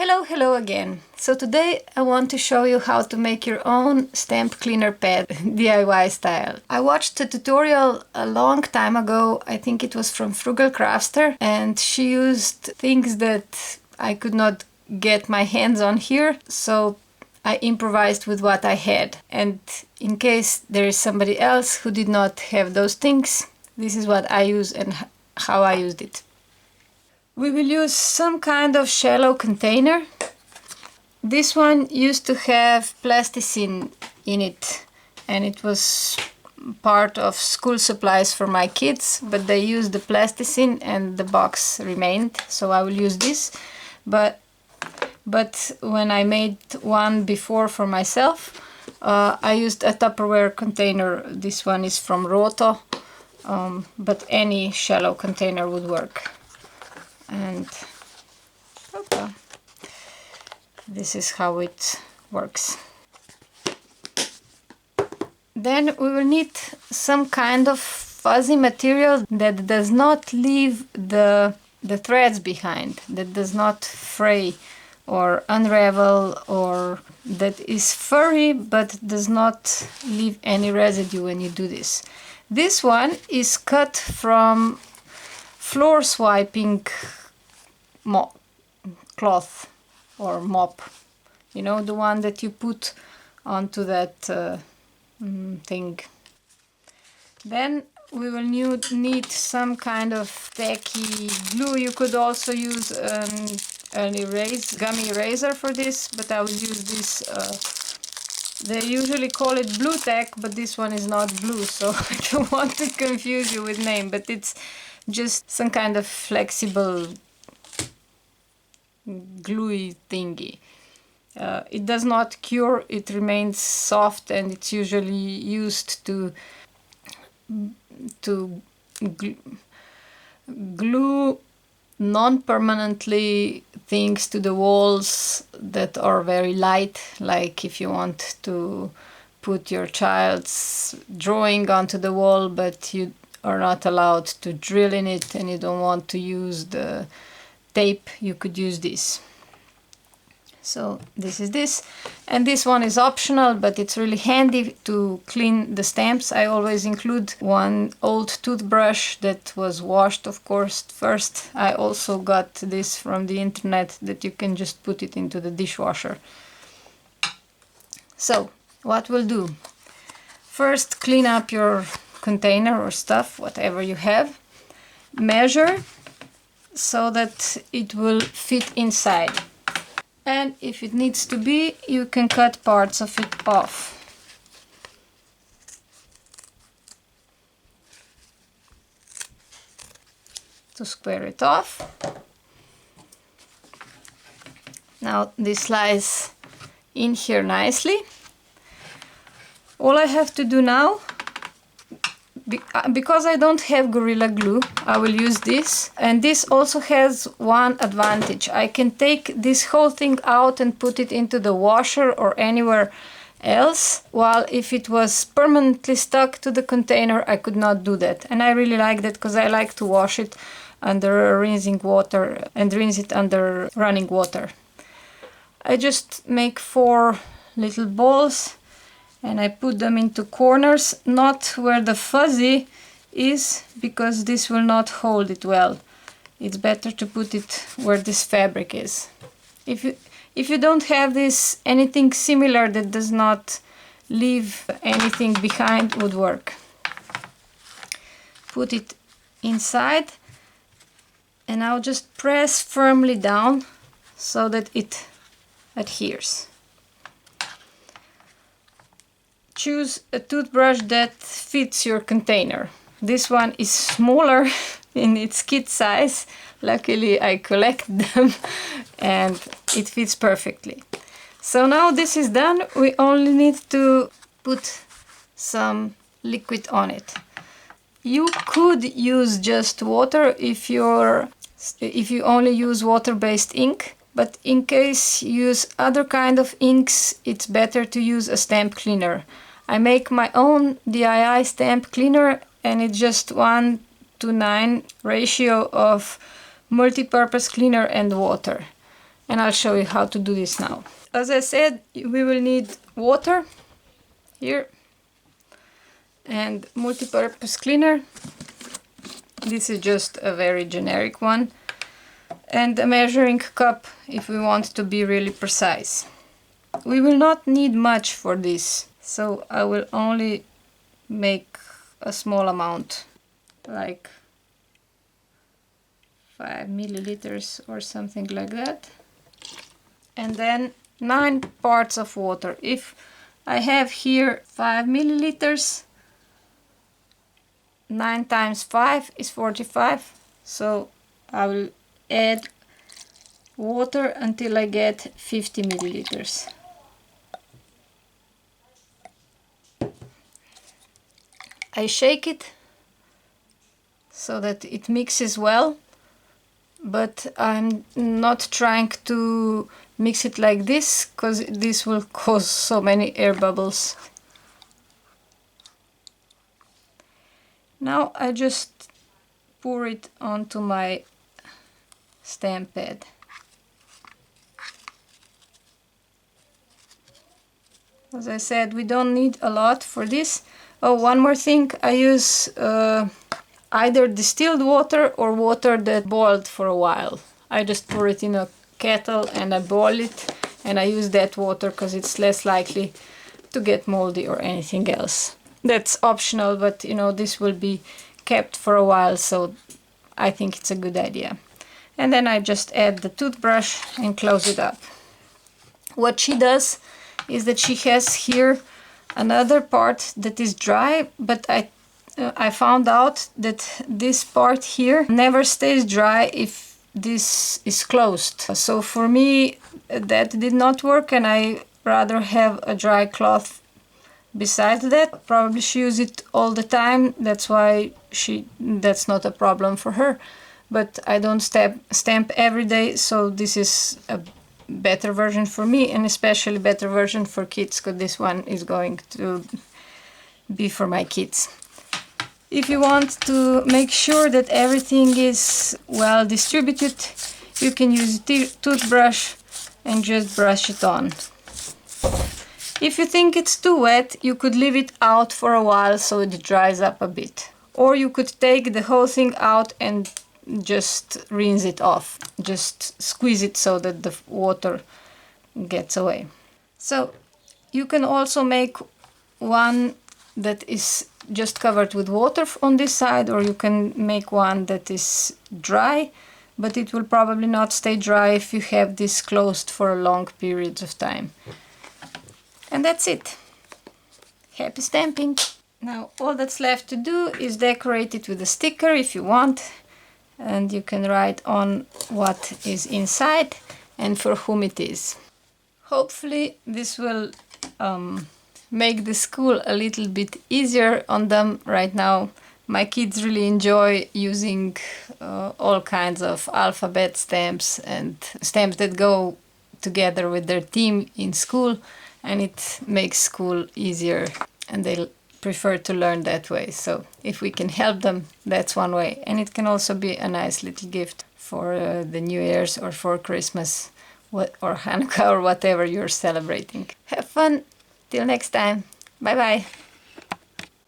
Hello again. So today I want to show you how to make your own stamp cleaner pad DIY style. I watched a tutorial a long time ago, I think it was from Frugal Crafter, and she used things that I could not get my hands on here, so I improvised with what I had. And in case there is somebody else who did not have those things, this is what I use and how I used it. We will use some kind of shallow container. This one used to have plasticine in it, and it was part of school supplies for my kids, but they used the plasticine and the box remained, so I will use this. But when I made one before for myself, I used a Tupperware container. This one is from Roto, but any shallow container would work. And okay, this is how it works. Then we will need some kind of fuzzy material that does not leave the threads behind, that does not fray or unravel, or that is furry but does not leave any residue when you do this. This one is cut from floor swiping cloth or mop, you know, the one that you put onto that thing. Then we will need some kind of tacky glue. You could also use an gummy eraser for this, but I will use this. They usually call it blue tack, but this one is not blue, so I don't want to confuse you with name, but it's just some kind of flexible gluey thingy. It does not cure, it remains soft, and it's usually used to glue non-permanently things to the walls that are very light, like if you want to put your child's drawing onto the wall but you are not allowed to drill in it and you don't want to use the tape, you could use this. So this is this, and this one is optional, but it's really handy to clean the stamps. I always include one old toothbrush that was washed, of course, first. I also got this from the internet that you can just put it into the dishwasher. So what we'll do, first clean up your container or stuff, whatever you have. Measure so that it will fit inside. And if it needs to be, you can cut parts of it off. To square it off. Now this lies in here nicely. All I have to do now, because I don't have Gorilla Glue, I will use this. And this also has one advantage. I can take this whole thing out and put it into the washer or anywhere else, while if it was permanently stuck to the container, I could not do that. And I really like that because I like to wash it under rinsing water and rinse it under running water. I just make 4 little balls and I put them into corners, not where the fuzzy is, because this will not hold it well. It's better to put it where this fabric is. If you don't have this, anything similar that does not leave anything behind would work. Put it inside and I'll just press firmly down so that it adheres. Choose a toothbrush that fits your container. This one is smaller in its kit size. Luckily I collect them and it fits perfectly. So now this is done, we only need to put some liquid on it. You could use just water if you only use water-based ink, but in case you use other kind of inks, it's better to use a stamp cleaner. I make my own DIY stamp cleaner and it's just 1:9 ratio of multipurpose cleaner and water. and I'll show you how to do this now. As I said, we will need water here and multi-purpose cleaner. This is just a very generic one, and a measuring cup if we want to be really precise. We will not need much for this, so I will only make a small amount, like 5 milliliters or something like that. And then 9 parts of water. If I have here 5 milliliters, 9 times 5 is 45, so I will add water until I get 50 milliliters. I shake it so that it mixes well, but I'm not trying to mix it like this, because this will cause so many air bubbles. Now I just pour it onto my stamp pad. As I said, we don't need a lot for this. Oh, one more thing, I use either distilled water or water that boiled for a while. I just pour it in a kettle and I boil it, and I use that water because it's less likely to get moldy or anything else. That's optional, but you know, this will be kept for a while, so I think it's a good idea. And then I just add the toothbrush and close it up. What she does is that she has here another part that is dry, but I found out that this part here never stays dry if this is closed. So for me that did not work, and I rather have a dry cloth besides that. Probably she uses it all the time, that's why that's not a problem for her. But I don't stamp every day, so this is a better version for me, and especially better version for kids, because this one is going to be for my kids. If you want to make sure that everything is well distributed, you can use a toothbrush and just brush it on. If you think it's too wet, you could leave it out for a while so it dries up a bit. Or you could take the whole thing out and just rinse it off. Just squeeze it so that the water gets away. So you can also make one that is just covered with water on this side, or you can make one that is dry, but it will probably not stay dry if you have this closed for a long period of time. And that's it. Happy stamping! Now all that's left to do is decorate it with a sticker if you want, and you can write on what is inside and for whom it is. Hopefully this will make the school a little bit easier on them. Right now my kids really enjoy using all kinds of alphabet stamps and stamps that go together with their theme in school, and it makes school easier, and they prefer to learn that way. So if we can help them, that's one way. And it can also be a nice little gift for the New Year's or for Christmas or Hanukkah or whatever you're celebrating. Have fun! Till next time. Bye bye!